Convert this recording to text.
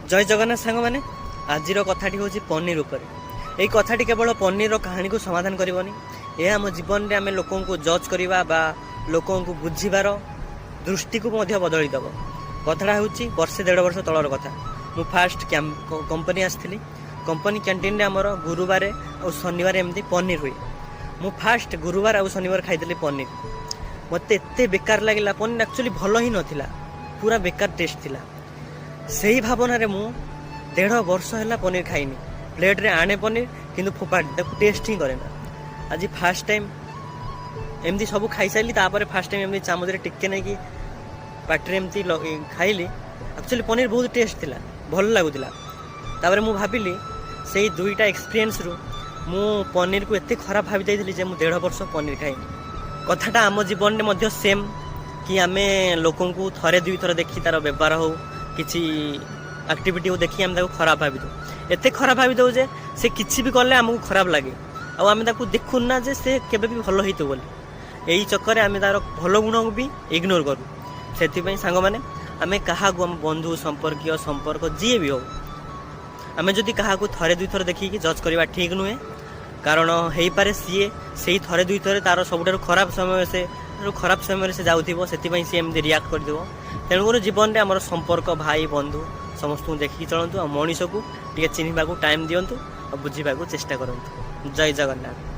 जय जगन्नाथ सांग मैंने आज कथाटी हूँ पनीर उपर। यही कथाटी केवल पनीर कहानी को समाधान करनी, यह आम जीवन में आम लोक जज करवा बा लोक बुझीबार दृष्टि को बदल दब। कथाटा हूँ वर्षे 1.5 वर्ष तलर कथा। मु फास्ट कंपनी आसती। कंपनी कैंटीन में आमर गुरुवार और शनिवार एमती पनीर हुए। मु फास्ट गुरुवार और शनिवार खाई पनीर। मत एत बेकार लगे पनीर एक्चुअली भल ही नाला, पूरा बेकार टेस्ट थिला। से भावना रे मु 1.5 वर्ष है पनीर खाइनी। प्लेट रे आने पनीर किंतु फोपाड़ी टेस्ट ही करे ना। आज फास्ट टाइम एमती सब खाई सारी फास्ट टाइम एमती चामच टिके नहीं कि पार्टी एमती खाइली। एक्चुअली पनीर बहुत टेस्ट थिला, भल लगुला। तापर मु भाविली से दुईटा एक्सपीरियंस रु मु पनीर को एते खराब भावी जाइली जे मु 1.5 वर्ष पनीर खाइनी। कथाटा आम जीवन में सेम कि आमे लोकों को थरे दुई थर देखी तार व्यवहार हो किसी एक्टिविटी को देखी आम खराब भावी दो। एते खराब भावी दो जे से किसी भी कले आमको खराब लगे आम देखु ना जे से केबे भी भल होइतो बोली। यही चक्कर आम तार भल गुण को भी इग्नोर करूँ। से सांग मैंने आम क्या बंधु संपर्क संपर्क जी भी हो आम जदि क्या थरे दुई थर देखिकी जज करवा ठीक नुहे। कारण हो पारे सी से थरे दुई थर तार सब खराब समय से जाऊँ से सी एमती रियाक्ट करदेव। तेणुकर जीवन में आम संपर्क भाई बंधु समस्त देखिए चलतु। मनीष को टे चिन्हवा टाइम दिंतु और बुझा चेष्टा करूँ। जय जगन्नाथ।